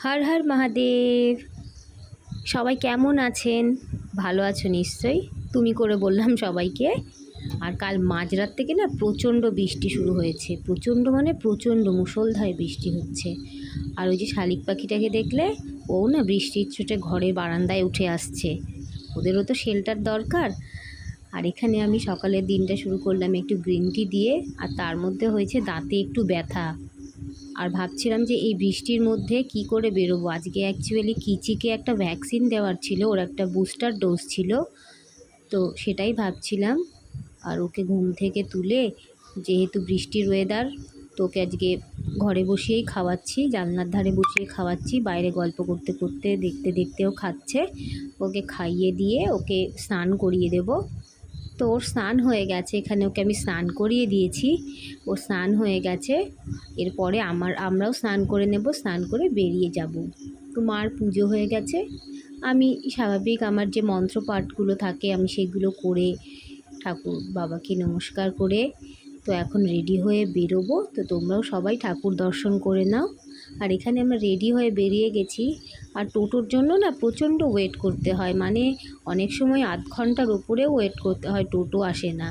হর হর মহাদেব। সবাই কেমন আছেন? ভালো আছো নিশ্চয়ই। তুমি করে বললাম সবাইকে। আর কাল মাঝরাত থেকে না প্রচণ্ড বৃষ্টি শুরু হয়েছে, প্রচণ্ড মানে প্রচণ্ড মুষলধারে বৃষ্টি হচ্ছে। আর ওই যে শালিক পাখিটাকে দেখলে, ও না বৃষ্টির চোটে ঘরে বারান্দায় উঠে আসছে। ওদেরও তো শেল্টার দরকার। আর এখানে আমি সকালের দিনটা শুরু করলাম একটু গ্রিন টি দিয়ে, আর তার মধ্যে হয়েছে দাঁতে একটু ব্যথা। আর ভাবছিলাম যে এই বৃষ্টির মধ্যে কি করে বেরোবো। আজকে অ্যাকচুয়ালি কিচিকে একটা ভ্যাকসিন দেওয়ার ছিল, ওর একটা বুস্টার ডোজ ছিল, তো সেটাই ভাবছিলাম। আর ওকে ঘুম থেকে তুলে, যেহেতু বৃষ্টির ওয়েদার, তোকে আজকে ঘরে বসিয়েই খাওয়াচ্ছি, জানলার ধারে বসিয়ে খাওয়াচ্ছি, বাইরে গল্প করতে করতে দেখতে দেখতেও খাচ্ছে। ওকে খাইয়ে দিয়ে ওকে স্নান করিয়ে দেবো। তো ওর স্নান হয়ে গেছে, এখানে ওকে আমি স্নান করিয়ে দিয়েছি, ওর স্নান হয়ে গেছে। এরপরে আমরাও স্নান করে নেব, স্নান করে বেরিয়ে যাব। তো মার পুজো হয়ে গেছে, আমি স্বাভাবিক আমার যে মন্ত্রপাঠগুলো থাকে আমি সেগুলো করে ঠাকুর বাবাকে নমস্কার করে তো এখন রেডি হয়ে বেরোবো। তো তোমরাও সবাই ঠাকুর দর্শন করে নাও। আর এখানে আমরা রেডি হয়ে বেরিয়ে গেছি। আর টোটোর জন্য না প্রচণ্ড ওয়েট করতে হয়, মানে অনেক সময় আধ ঘন্টার ওপরেও ওয়েট করতে হয়, টোটো আসে না।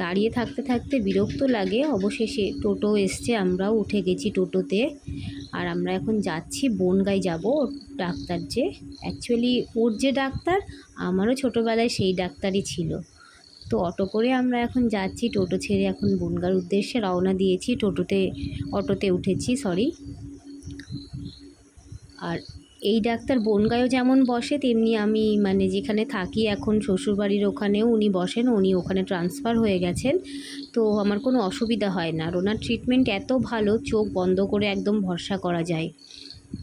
দাঁড়িয়ে থাকতে থাকতে বিরক্ত লাগে। অবশেষে টোটো এসছে, আমরাও উঠে গেছি টোটোতে। আর আমরা এখন যাচ্ছি বনগাঁয় যাব। ডাক্তার যে অ্যাকচুয়ালি ওর যে ডাক্তার, আমারও ছোটোবেলায় সেই ডাক্তারই ছিল। তো অটো করে আমরা এখন যাচ্ছি, টোটো ছেড়ে এখন বনগাঁর উদ্দেশ্যে রওনা দিয়েছি। অটোতে উঠেছি, সরি। আর এই ডাক্তার বনগাঁয়ও যেমন বসে, তেমনি আমি মানে যেখানে থাকি এখন শ্বশুরবাড়ির ওখানেও উনি বসেন। উনি ওখানে ট্রান্সফার হয়ে গেছেন, তো আমার কোনো অসুবিধা হয় না। আর ওনার ট্রিটমেন্ট এত ভালো, চোখ বন্ধ করে একদম ভরসা করা যায়।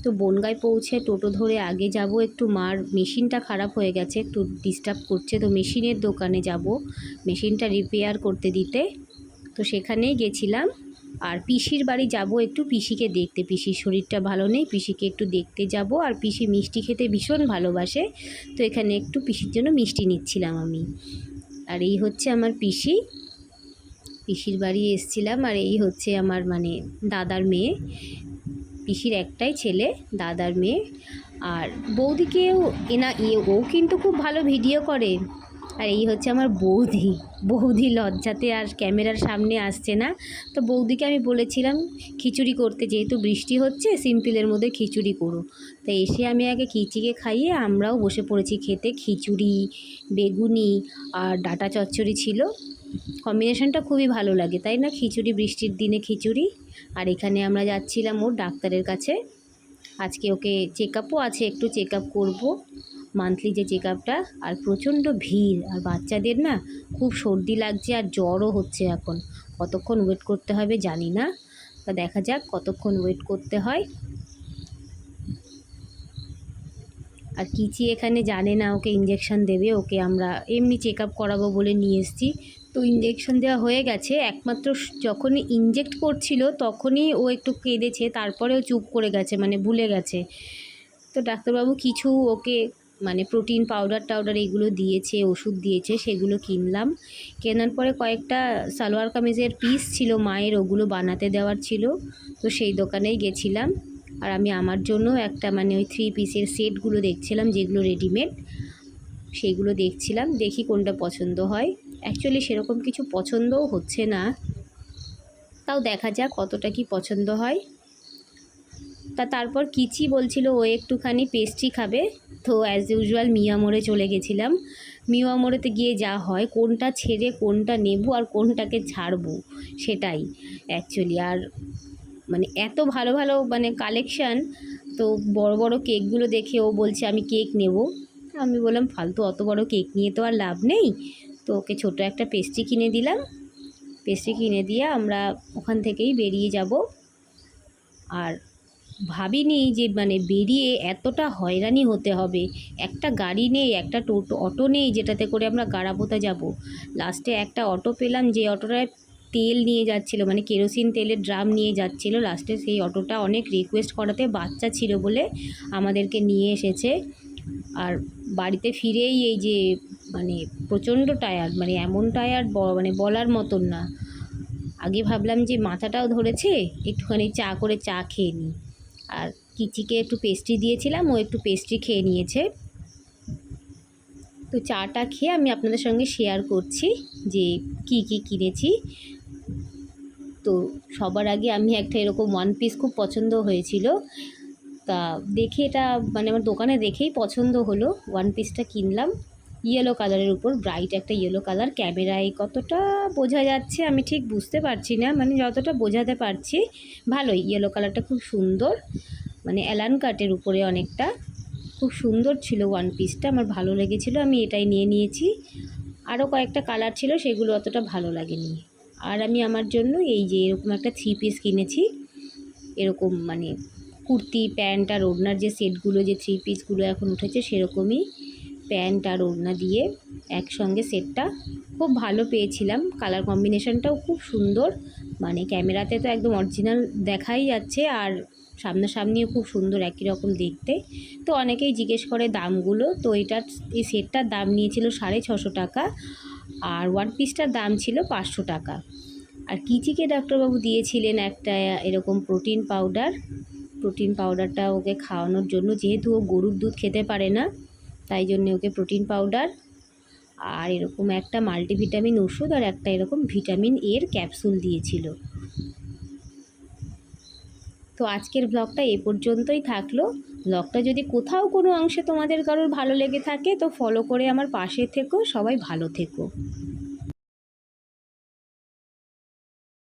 তো বনগাঁয় পৌঁছে টোটো ধরে আগে যাব। একটু মার মেশিনটা খারাপ হয়ে গেছে, একটু ডিস্টার্ব করছে, তো মেশিনের দোকানে যাব মেশিনটা রিপেয়ার করতে দিতে। তো সেখানেই গেছিলাম। আর পিসির বাড়ি যাব একটু পিসিকে দেখতে, পিসির শরীরটা ভালো নেই, পিসিকে একটু দেখতে যাব। আর পিসি মিষ্টি খেতে ভীষণ ভালোবাসে, তো এখানে একটু পিসির জন্য মিষ্টি নিচ্ছিলাম আমি। আর এই হচ্ছে আমার পিসির বাড়ি এসছিলাম। আর এই হচ্ছে আমার মানে দাদার মেয়ে, পিসির একটাই ছেলে, দাদার মেয়ে। আর বৌদিকেও ও কিন্তু খুব ভালো ভিডিও করে। আর এই হচ্ছে আমার বৌদি লজ্জাতে আর ক্যামেরার সামনে আসছে না। তো বৌদিকে আমি বলেছিলাম খিচুড়ি করতে, যেহেতু বৃষ্টি হচ্ছে সিম্পলের মধ্যে খিচুড়ি করো। তো এসে আমি আগে খিচিকে খাইয়ে আমরাও বসে পড়েছি খেতে। খিচুড়ি, বেগুনি আর ডাঁটা চচ্চড়ি ছিল। কম্বিনেশনটা খুবই ভালো লাগে, তাই না? খিচুড়ি, বৃষ্টির দিনে খিচুড়ি। আর এখানে আমরা যাচ্ছিলাম ওর ডাক্তারের কাছে। আজকে ওকে চেক আপও আছে, একটু চেক আপ করবো, মান্থলি যে চেক আপটা। আর প্রচণ্ড ভিড়, আর বাচ্চাদের না খুব সর্দি লাগছে আর জ্বরও হচ্ছে। এখন কতক্ষণ ওয়েট করতে হবে জানি না, তা দেখা যাক কতক্ষণ ওয়েট করতে হয়। আর কিচি এখানে জানে না ওকে ইঞ্জেকশন দেবে, ওকে আমরা এমনি চেক আপ করাবো বলে নিয়ে এসেছি। তো ইঞ্জেকশন দেওয়া হয়ে গেছে, একমাত্র যখনই ইনজেক্ট করছিল তখনই ও একটু কেঁদেছে, তারপরেও চুপ করে গেছে, মানে ভুলে গেছে। তো ডাক্তারবাবু কিছু ওকে মানে প্রোটিন পাউডার এগুলো দিয়েছে, ওষুধ দিয়েছে, সেগুলো কিনলাম। কেনার পরে কয়েকটা সালোয়ার কামিজের পিস ছিল মায়ের, ওগুলো বানাতে দেওয়ার ছিল, তো সেই দোকানেই গেছিলাম। আর আমি আমার জন্য একটা মানে ওই 3 পিসের সেটগুলো দেখছিলাম, যেগুলো রেডিমেড, সেইগুলো দেখছিলাম, দেখি কোনটা পছন্দ হয়। অ্যাকচুয়ালি সেরকম কিছু পছন্দও হচ্ছে না, তাও দেখা যাক কতটা কি পছন্দ হয়। তারপর কিচি বলছিল ও একটুখানি পেস্ট্রি খাবে, তো অ্যাজ ইউজুয়াল মিয়া মোড়ে চলে গেছিলাম। মিয়া মোড়েতে গিয়ে যা হয়, কোনটা ছেড়ে কোনটা নেব আর কোনটাকে ছাড়বো সেটাই অ্যাকচুয়ালি। আর মানে এত ভালো ভালো মানে কালেকশান, তো বড় বড় কেকগুলো দেখে ও বলছে আমি কেক নেব। আমি বললাম ফালতু অত বড় কেক নিয়ে তো আর লাভ নেই, তো ওকে ছোটো একটা পেস্ট্রি কিনে দিলাম। পেস্ট্রি কিনে দিয়ে আমরা ওখান থেকেই বেরিয়ে যাব। আর ভাবিনি যে মানে বেরিয়ে এতটা হয়রানি হতে হবে। একটা গাড়ি নেই, একটা অটো নেই যেটাতে করে আমরা গাড়াপোতা যাব। লাস্টে একটা অটো পেলাম, যে অটোটায় তেল নিয়ে যাচ্ছিলো, মানে কেরোসিন তেলের ড্রাম নিয়ে যাচ্ছিলো। লাস্টে সেই অটোটা অনেক রিকোয়েস্ট করাতে বাচ্চা ছিল বলে আমাদেরকে নিয়ে এসেছে। আর বাড়িতে ফিরেই এই যে মানে প্রচণ্ড টায়ার্ড, মানে এমন টায়ার্ড মানে বলার মতন না। আগে ভাবলাম যে মাথাটাও ধরেছে, একটুখানি চা করে চা খেয়ে নিই, আর কিচিকে একটু পেস্ট্রি দিয়েছিলাম, ও একটু পেস্ট্রি খেয়ে নিয়েছে। তো চাটা খেয়ে আমি আপনাদের সঙ্গে শেয়ার করছি যে কি কি কিনেছি। তো সবার আগে আমি একটা এরকম ওয়ান পিস খুব পছন্দ হয়েছিল, তা দেখে এটা মানে আমার দোকানে দেখেই পছন্দ হলো, ওয়ান পিসটা কিনলাম। ইয়েলো কালারের উপর, ব্রাইট একটা ইয়েলো কালার। ক্যামেরায় কতটা বোঝা যাচ্ছে আমি ঠিক বুঝতে পারছি না, মানে যতটা বোঝাতে পারছি ভালোই। ইয়েলো কালারটা খুব সুন্দর, মানে অ্যালান কাটের উপরে অনেকটা, খুব সুন্দর ছিল ওয়ান পিসটা, আমার ভালো লেগেছিলো, আমি এটাই নিয়ে নিয়েছি। আরও কয়েকটা কালার ছিল, সেগুলো অতটা ভালো লাগেনি। আর আমি আমার জন্য এই যে এরকম একটা 3 পিস কিনেছি, এরকম মানে কুর্তি প্যান্ট আর ওড়নার যে সেটগুলো, যে 3 পিসগুলো এখন উঠেছে সেরকমই প্যান্ট আর ওড়না দিয়ে একসঙ্গে সেটটা খুব ভালো পেয়েছিলাম। কালার কম্বিনেশনটাও খুব সুন্দর, মানে ক্যামেরাতে তো একদম অরিজিনাল দেখাই যাচ্ছে, আর সামনাসামনিও খুব সুন্দর একই রকম দেখতে। তো অনেকেই জিজ্ঞেস করে দামগুলো, তো এই সেটটার দাম নিয়েছিল 650 টাকা, আর ওয়ান পিসটার দাম ছিল 500 টাকা। আর কিচিকে ডাক্তারবাবু দিয়েছিলেন একটা এরকম প্রোটিন পাউডারটা ওকে খাওয়ানোর জন্য, যেহেতু ও গরুর দুধ খেতে পারে না, তাই জন্য ওকে প্রোটিন পাউডার আর এরকম একটা মাল্টিভিটামিন ওষুধ আর একটা এরকম ভিটামিন এর ক্যাপসুল দিয়েছিল। তো আজকের ব্লগটা এ পর্যন্তই থাকলো। ব্লগটা যদি কোথাও কোনো অংশে তোমাদের কারোর ভালো লেগে থাকে তো ফলো করে আমার পাশে থেকো। সবাই ভালো থেকো।